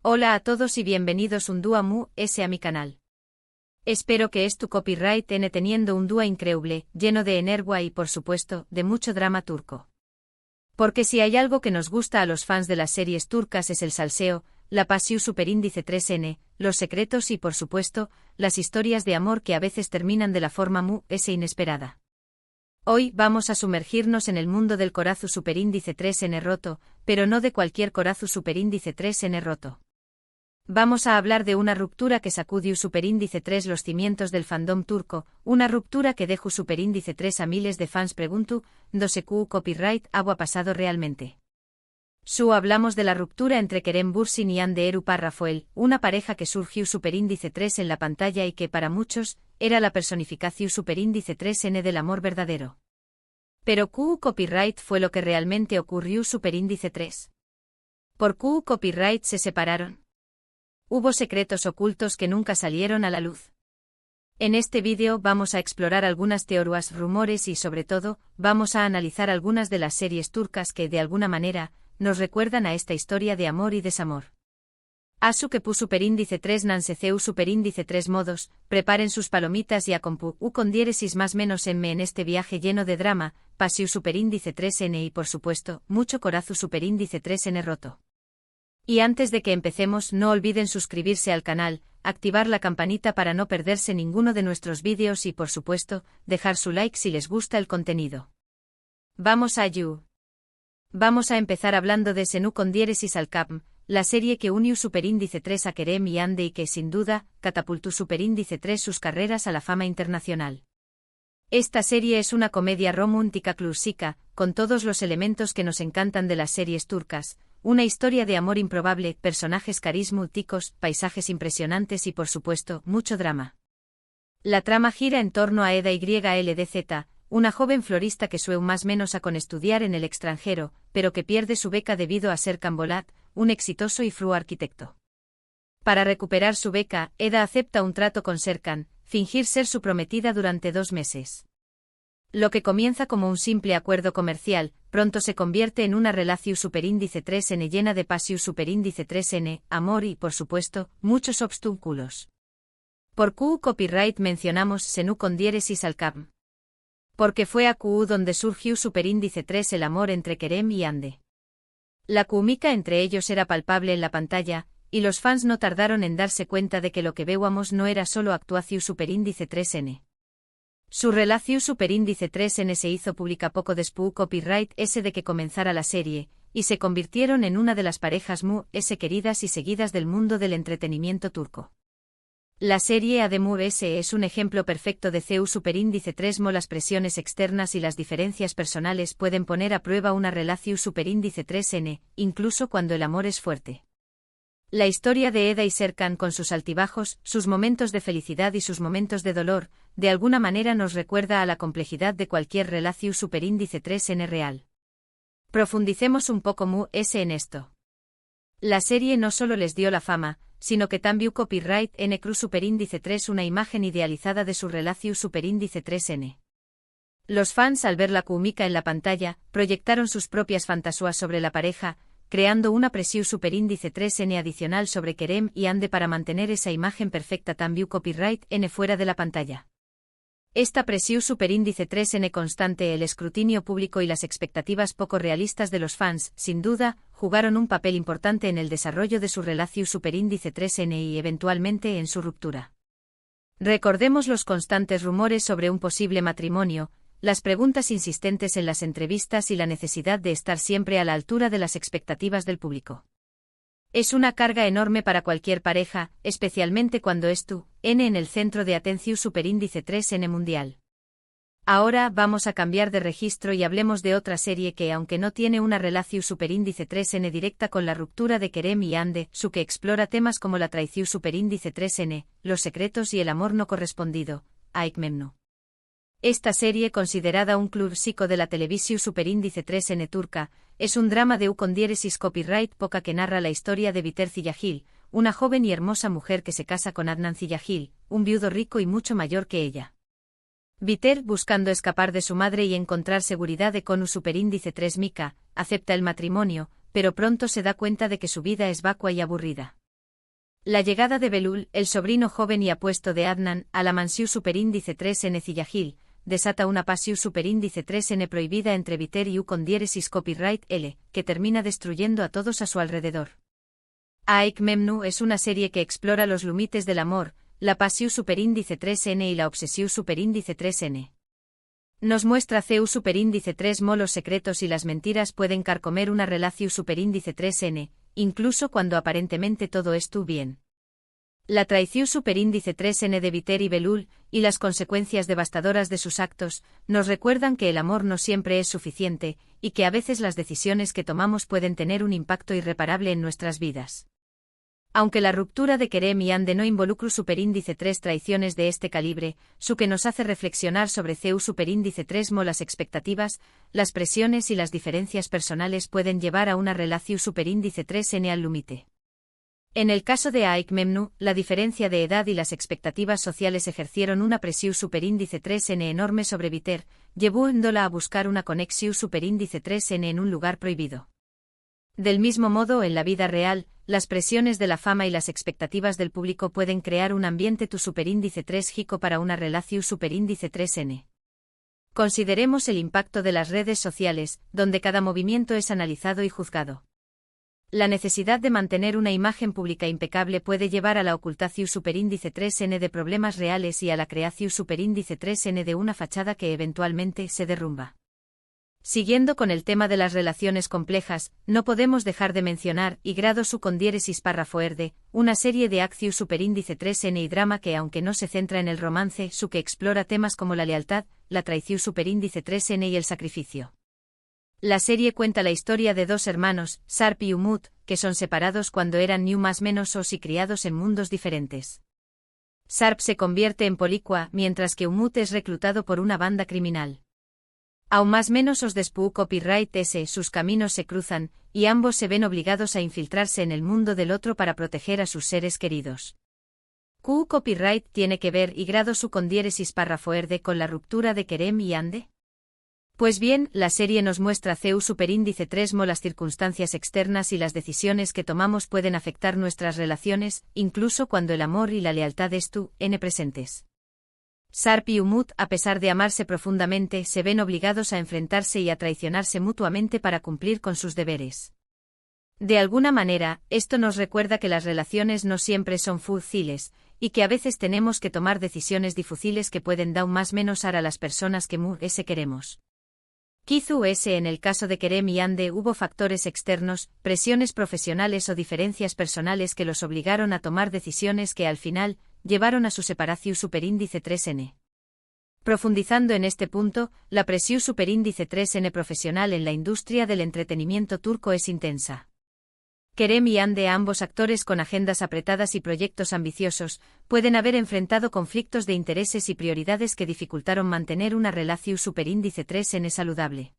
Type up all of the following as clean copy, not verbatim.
Hola a todos y bienvenidos un día más a mi canal. Espero que tu copyright teniendo un día increíble, lleno de energía y por supuesto, de mucho drama turco. Porque si hay algo que nos gusta a los fans de las series turcas es el salseo, la pasión superíndice 3N, los secretos y por supuesto, las historias de amor que a veces terminan de la forma inesperada. Hoy vamos a sumergirnos en el mundo del corazón superíndice 3N roto, pero no de cualquier corazón superíndice 3N roto. Vamos a hablar de una ruptura que sacudió superíndice 3 los cimientos del fandom turco, una ruptura que dejó superíndice 3 a miles de fans preguntu, ¿dónde copyright ha pasado realmente? Hablamos de la ruptura entre Kerem Bürsin y Hande Erupar Rafael, una pareja que surgió superíndice 3 en la pantalla y que para muchos, era la personificación superíndice 3N del amor verdadero. Pero copyright fue lo que realmente ocurrió superíndice 3. ¿Por copyright se separaron? Hubo secretos ocultos que nunca salieron a la luz. En este vídeo vamos a explorar algunas teorías, rumores y sobre todo, vamos a analizar algunas de las series turcas que de alguna manera, nos recuerdan a esta historia de amor y desamor. Asu que pu superíndice 3 nanseceu superíndice 3 modos, preparen sus palomitas y acompu con diéresis más menos en este viaje lleno de drama, pasiu superíndice 3N y por supuesto, mucho corazu superíndice 3N roto. Y antes de que empecemos no olviden suscribirse al canal, activar la campanita para no perderse ninguno de nuestros vídeos y por supuesto, dejar su like si les gusta el contenido. Vamos a Vamos a empezar hablando de Senu con diéresis al Capm, la serie que unió superíndice 3 a Kerem y Hande y que sin duda, catapultó superíndice 3 sus carreras a la fama internacional. Esta serie es una comedia romántica clásica, con todos los elementos que nos encantan de las series turcas, una historia de amor improbable, personajes carismáticos, paisajes impresionantes y por supuesto, mucho drama. La trama gira en torno a Eda YLDZ, una joven florista que sueña más menos a con estudiar en el extranjero, pero que pierde su beca debido a Serkan Bolat, un exitoso y fru arquitecto. Para recuperar su beca, Eda acepta un trato con Serkan, fingir ser su prometida durante 2 meses. Lo que comienza como un simple acuerdo comercial, pronto se convierte en una relación superíndice 3N llena de pasión superíndice 3N, amor y, por supuesto, muchos obstáculos. Por copyright mencionamos Senu con diéresis al Capm. Porque fue a donde surgió superíndice 3 el amor entre Kerem y Hande. La química entre ellos era palpable en la pantalla, y los fans no tardaron en darse cuenta de que lo que veíamos no era solo actuación superíndice 3N. Su relación superíndice 3N se hizo pública poco después copyright de que comenzara la serie, y se convirtieron en una de las parejas queridas y seguidas del mundo del entretenimiento turco. La serie Ademur es un ejemplo perfecto de CU superíndice 3 las presiones externas y las diferencias personales pueden poner a prueba una relación superíndice 3N, incluso cuando el amor es fuerte. La historia de Eda y Serkan con sus altibajos, sus momentos de felicidad y sus momentos de dolor, de alguna manera nos recuerda a la complejidad de cualquier relación superíndice 3N real. Profundicemos un poco en esto. La serie no solo les dio la fama, sino que también copyright N Cruz superíndice 3 una imagen idealizada de su relación superíndice 3N. Los fans al ver la química en la pantalla, proyectaron sus propias fantasías sobre la pareja, creando una presión superíndice 3N adicional sobre Kerem y Hande para mantener esa imagen perfecta también copyright N fuera de la pantalla. Esta presión superíndice 3N constante, el escrutinio público y las expectativas poco realistas de los fans, sin duda, jugaron un papel importante en el desarrollo de su relación superíndice 3N y eventualmente en su ruptura. Recordemos los constantes rumores sobre un posible matrimonio, las preguntas insistentes en las entrevistas y la necesidad de estar siempre a la altura de las expectativas del público. Es una carga enorme para cualquier pareja, especialmente cuando N en el centro de atención superíndice 3N mundial. Ahora vamos a cambiar de registro y hablemos de otra serie que aunque no tiene una relación superíndice 3N directa con la ruptura de Kerem y Hande, que explora temas como la traición superíndice 3N, los secretos y el amor no correspondido, Aşk Memnu. Esta serie, considerada un clásico de la televisión superíndice 3N turca, es un drama de con diéresis copyright poca que narra la historia de Biter Ziyagil, una joven y hermosa mujer que se casa con Adnan Ziyagil, un viudo rico y mucho mayor que ella. Biter, buscando escapar de su madre y encontrar seguridad con un superíndice 3 Mika, acepta el matrimonio, pero pronto se da cuenta de que su vida es vacua y aburrida. La llegada de Belul, el sobrino joven y apuesto de Adnan, a la mansión superíndice 3N Ziyahil, desata una pasión superíndice 3N prohibida entre Viter y U con diéresis copyright L, que termina destruyendo a todos a su alrededor. Aik Memnu es una serie que explora los límites del amor, la pasión superíndice 3N y la obsesión superíndice 3N. Nos muestra CU superíndice 3 los secretos y las mentiras pueden carcomer una relación superíndice 3N, incluso cuando aparentemente todo estuvo bien. La traición superíndice 3N de Viter y Belul, y las consecuencias devastadoras de sus actos, nos recuerdan que el amor no siempre es suficiente, y que a veces las decisiones que tomamos pueden tener un impacto irreparable en nuestras vidas. Aunque la ruptura de Kerem y Ande no involucra superíndice 3 traiciones de este calibre, su que nos hace reflexionar sobre CU superíndice 3 las expectativas, las presiones y las diferencias personales pueden llevar a una relación superíndice 3N al límite. En el caso de Aik Memnu, la diferencia de edad y las expectativas sociales ejercieron una presión superíndice 3N enorme sobre Viter, llevándola a buscar una conexión superíndice 3N en un lugar prohibido. Del mismo modo, en la vida real, las presiones de la fama y las expectativas del público pueden crear un ambiente tu superíndice 3 jico para una relación superíndice 3N. Consideremos el impacto de las redes sociales, donde cada movimiento es analizado y juzgado. La necesidad de mantener una imagen pública impecable puede llevar a la ocultación superíndice 3N de problemas reales y a la creación superíndice 3N de una fachada que eventualmente se derrumba. Siguiendo con el tema de las relaciones complejas, no podemos dejar de mencionar y grado su con diéresis párrafo erde, una serie de acción superíndice 3N y drama que aunque no se centra en el romance, su que explora temas como la lealtad, la traición superíndice 3N y el sacrificio. La serie cuenta la historia de dos hermanos, Sarp y Umut, que son separados cuando eran ni más menos y criados en mundos diferentes. Sarp se convierte en policua, mientras que Umut es reclutado por una banda criminal. Aún más menos después copyright sus caminos se cruzan, y ambos se ven obligados a infiltrarse en el mundo del otro para proteger a sus seres queridos. Q copyright tiene que ver y grado su con diéresis párrafo erde con la ruptura de Kerem y Ande. Pues bien, la serie nos muestra CU superíndice 3 las circunstancias externas y las decisiones que tomamos pueden afectar nuestras relaciones, incluso cuando el amor y la lealtad n presentes. Sarp y Umut, a pesar de amarse profundamente, se ven obligados a enfrentarse y a traicionarse mutuamente para cumplir con sus deberes. De alguna manera, esto nos recuerda que las relaciones no siempre son fáciles, y que a veces tenemos que tomar decisiones difíciles que pueden dar más menos a las personas que queremos. Quizás en el caso de Kerem y Ande hubo factores externos, presiones profesionales o diferencias personales que los obligaron a tomar decisiones que al final llevaron a su separación superíndice 3N. Profundizando en este punto, la presión superíndice 3N profesional en la industria del entretenimiento turco es intensa. Kerem y Ande, ambos actores con agendas apretadas y proyectos ambiciosos, pueden haber enfrentado conflictos de intereses y prioridades que dificultaron mantener una relación superíndice 3N saludable.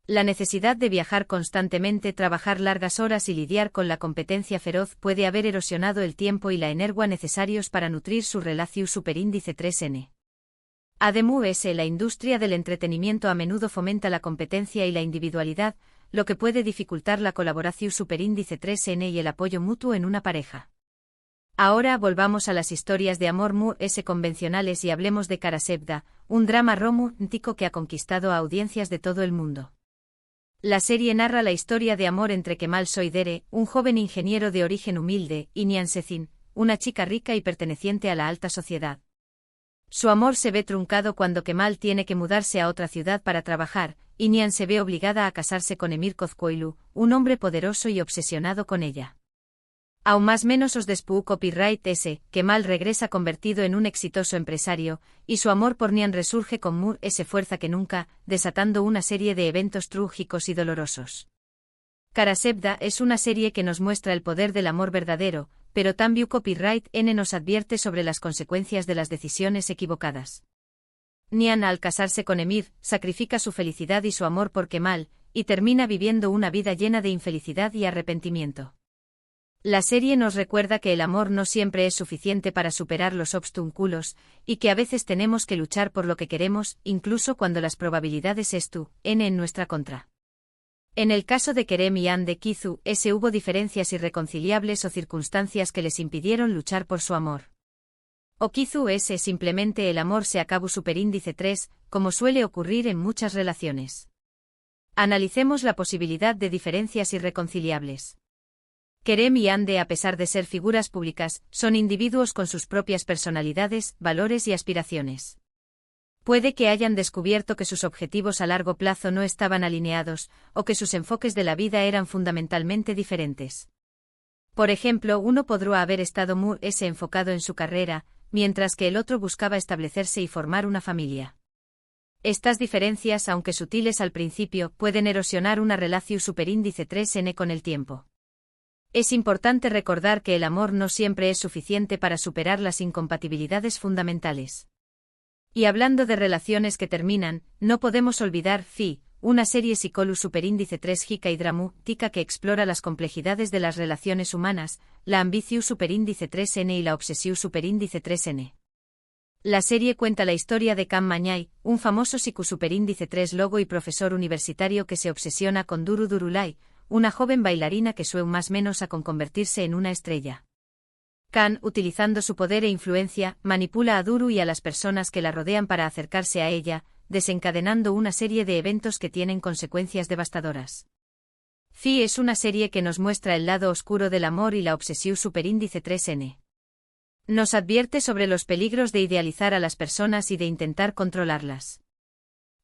La necesidad de viajar constantemente, trabajar largas horas y lidiar con la competencia feroz puede haber erosionado el tiempo y la energía necesarios para nutrir su relación superíndice 3N. Además, la industria del entretenimiento a menudo fomenta la competencia y la individualidad, lo que puede dificultar la colaboración superíndice 3N y el apoyo mutuo en una pareja. Ahora volvamos a las historias de amor convencionales y hablemos de Karasevda, un drama romántico que ha conquistado a audiencias de todo el mundo. La serie narra la historia de amor entre Kemal Soydere, un joven ingeniero de origen humilde, y Nihan Sezin, una chica rica y perteneciente a la alta sociedad. Su amor se ve truncado cuando Kemal tiene que mudarse a otra ciudad para trabajar, y Nihan se ve obligada a casarse con Emir Kozkoylu, un hombre poderoso y obsesionado con ella. Aún más menos después copyright Kemal regresa convertido en un exitoso empresario, y su amor por Nihan resurge con fuerza que nunca, desatando una serie de eventos trágicos y dolorosos. Karasevda es una serie que nos muestra el poder del amor verdadero, pero también copyright nos advierte sobre las consecuencias de las decisiones equivocadas. Nihan, al casarse con Emir, sacrifica su felicidad y su amor por Kemal, y termina viviendo una vida llena de infelicidad y arrepentimiento. La serie nos recuerda que el amor no siempre es suficiente para superar los obstáculos, y que a veces tenemos que luchar por lo que queremos, incluso cuando las probabilidades en nuestra contra. En el caso de Kerem y Ande Kizu, hubo diferencias irreconciliables o circunstancias que les impidieron luchar por su amor. O Kizu simplemente el amor se acabó superíndice 3, como suele ocurrir en muchas relaciones. Analicemos la posibilidad de diferencias irreconciliables. Kerem y Ande, a pesar de ser figuras públicas, son individuos con sus propias personalidades, valores y aspiraciones. Puede que hayan descubierto que sus objetivos a largo plazo no estaban alineados, o que sus enfoques de la vida eran fundamentalmente diferentes. Por ejemplo, uno podría haber estado muy enfocado en su carrera, mientras que el otro buscaba establecerse y formar una familia. Estas diferencias, aunque sutiles al principio, pueden erosionar una relación superíndice 3N con el tiempo. Es importante recordar que el amor no siempre es suficiente para superar las incompatibilidades fundamentales. Y hablando de relaciones que terminan, no podemos olvidar una serie psicológica superíndice 3 Hika y Dramu, Tika que explora las complejidades de las relaciones humanas, la ambición superíndice 3N y la obsesión superíndice 3N. La serie cuenta la historia de Kam Mañay, un famoso superíndice 3 logo y profesor universitario que se obsesiona con Duru Durulai, una joven bailarina que sueña más o menos con convertirse en una estrella. Khan, utilizando su poder e influencia, manipula a Duru y a las personas que la rodean para acercarse a ella, desencadenando una serie de eventos que tienen consecuencias devastadoras. Es una serie que nos muestra el lado oscuro del amor y la obsesión superíndice 3N. Nos advierte sobre los peligros de idealizar a las personas y de intentar controlarlas.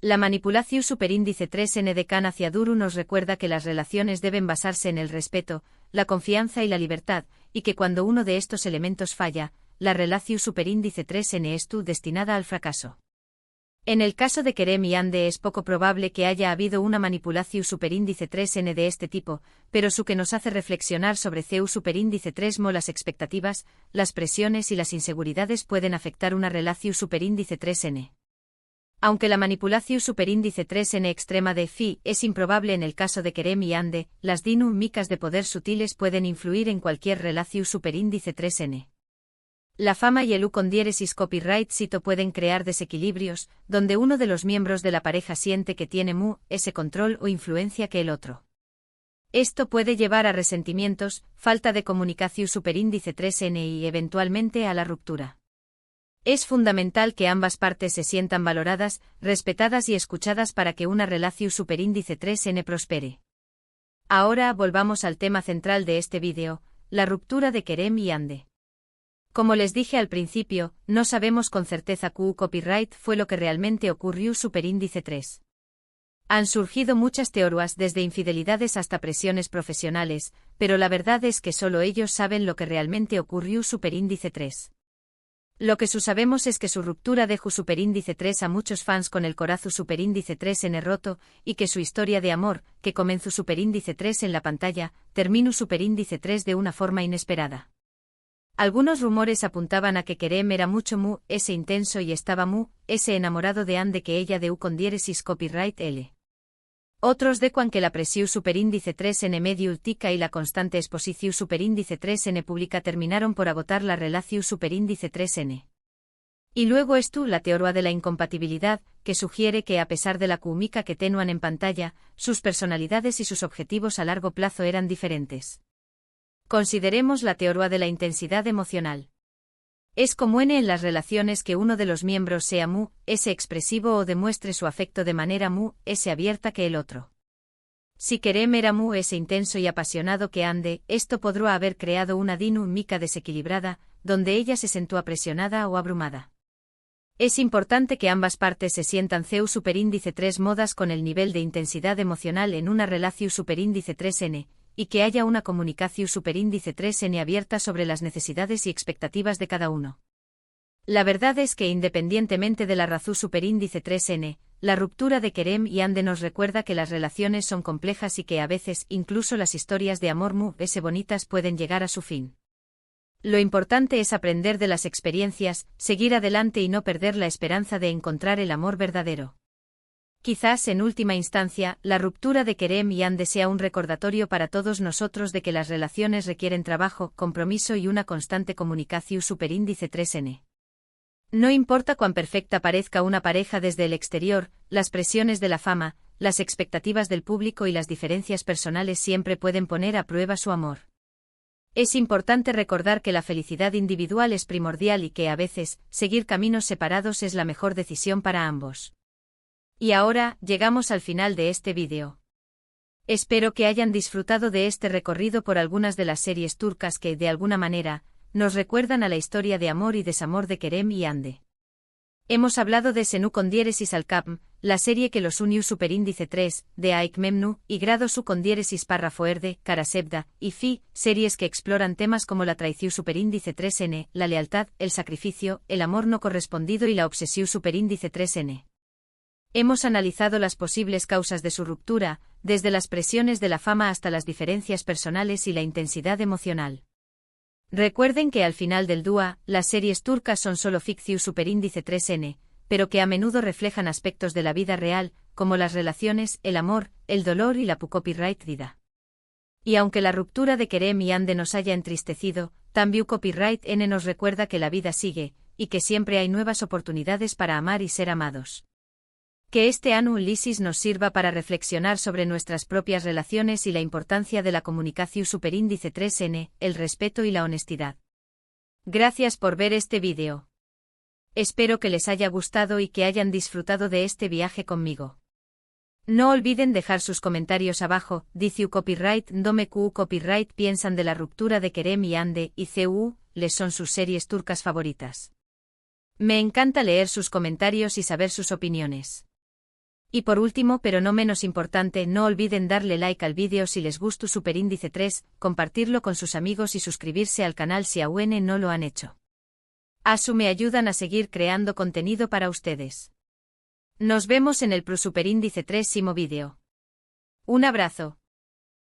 La manipulación superíndice 3N de Khan hacia Duru nos recuerda que las relaciones deben basarse en el respeto, la confianza y la libertad, y que cuando uno de estos elementos falla, la relación superíndice 3N es destinada al fracaso. En el caso de Kerem y Ande es poco probable que haya habido una manipulación superíndice 3N de este tipo, pero su que nos hace reflexionar sobre CU superíndice 3mo las expectativas, las presiones y las inseguridades pueden afectar una relación superíndice 3N. Aunque la manipulación superíndice 3N extrema de es improbable en el caso de Kerem y Ande, las dinámicas de poder sutiles pueden influir en cualquier relación superíndice 3N. La fama y el con diéresis copyright cito pueden crear desequilibrios, donde uno de los miembros de la pareja siente que tiene ese control o influencia que el otro. Esto puede llevar a resentimientos, falta de comunicación superíndice 3N y eventualmente a la ruptura. Es fundamental que ambas partes se sientan valoradas, respetadas y escuchadas para que una relación superíndice 3N prospere. Ahora volvamos al tema central de este vídeo, la ruptura de Kerem y Ande. Como les dije al principio, no sabemos con certeza qué copyright fue lo que realmente ocurrió superíndice 3. Han surgido muchas teorías desde infidelidades hasta presiones profesionales, pero la verdad es que solo ellos saben lo que realmente ocurrió superíndice 3. Lo que sabemos es que su ruptura dejó superíndice 3 a muchos fans con el corazón superíndice 3N roto, y que su historia de amor, que comenzó superíndice 3 en la pantalla, terminó superíndice 3 de una forma inesperada. Algunos rumores apuntaban a que Kerem era mucho ese intenso y estaba ese enamorado de Ande que ella de con diéresis copyright L. Otros decuan que la presión superíndice 3N medio ultica y la constante exposición superíndice 3N pública terminaron por agotar la relación superíndice 3N. Y luego la teoría de la incompatibilidad, que sugiere que a pesar de la química que tenían en pantalla, sus personalidades y sus objetivos a largo plazo eran diferentes. Consideremos la teoría de la intensidad emocional. Es común en las relaciones que uno de los miembros sea ese expresivo o demuestre su afecto de manera ese abierta que el otro. Si Kerem era ese intenso y apasionado que Ande, esto podría haber creado una dinámica desequilibrada, donde ella se sintió presionada o abrumada. Es importante que ambas partes se sientan CU superíndice 3 modas con el nivel de intensidad emocional en una relación superíndice 3N, y que haya una comunicación superíndice 3N abierta sobre las necesidades y expectativas de cada uno. La verdad es que independientemente de la razón superíndice 3N, la ruptura de Kerem y Ande nos recuerda que las relaciones son complejas y que a veces incluso las historias de amor bonitas pueden llegar a su fin. Lo importante es aprender de las experiencias, seguir adelante y no perder la esperanza de encontrar el amor verdadero. Quizás en última instancia, la ruptura de Kerem y Ande sea un recordatorio para todos nosotros de que las relaciones requieren trabajo, compromiso y una constante comunicación superíndice 3N. No importa cuán perfecta parezca una pareja desde el exterior, las presiones de la fama, las expectativas del público y las diferencias personales siempre pueden poner a prueba su amor. Es importante recordar que la felicidad individual es primordial y que a veces, seguir caminos separados es la mejor decisión para ambos. Y ahora, llegamos al final de este vídeo. Espero que hayan disfrutado de este recorrido por algunas de las series turcas que, de alguna manera, nos recuerdan a la historia de amor y desamor de Kerem y Hande. Hemos hablado de Senu con diéresis al Kapm, la serie que los unió superíndice 3, de Aik Memnu, y grado su con diéresis párrafo erde, Karasebda, y Fi, series que exploran temas como la traición superíndice 3n, la lealtad, el sacrificio, el amor no correspondido y la obsesión superíndice 3n. Hemos analizado las posibles causas de su ruptura, desde las presiones de la fama hasta las diferencias personales y la intensidad emocional. Recuerden que al final del dúa, las series turcas son solo ficción superíndice 3n, pero que a menudo reflejan aspectos de la vida real, como las relaciones, el amor, el dolor y la copyright vida. Y aunque la ruptura de Kerem y Hande nos haya entristecido, también copyright N nos recuerda que la vida sigue, y que siempre hay nuevas oportunidades para amar y ser amados. Que este Anu Lisis nos sirva para reflexionar sobre nuestras propias relaciones y la importancia de la comunicación superíndice 3n, el respeto y la honestidad. Gracias por ver este vídeo. Espero que les haya gustado y que hayan disfrutado de este viaje conmigo. No olviden dejar sus comentarios abajo. Dice copyright Dome Q copyright piensan de la ruptura de Kerem y Hande y CU, les son sus series turcas favoritas. Me encanta leer sus comentarios y saber sus opiniones. Y por último pero no menos importante, no olviden darle like al vídeo si les gustó superíndice 3, compartirlo con sus amigos y suscribirse al canal si aún no lo han hecho. Asu me ayudan a seguir creando contenido para ustedes. Nos vemos en el superíndice 3 vídeo. Un abrazo.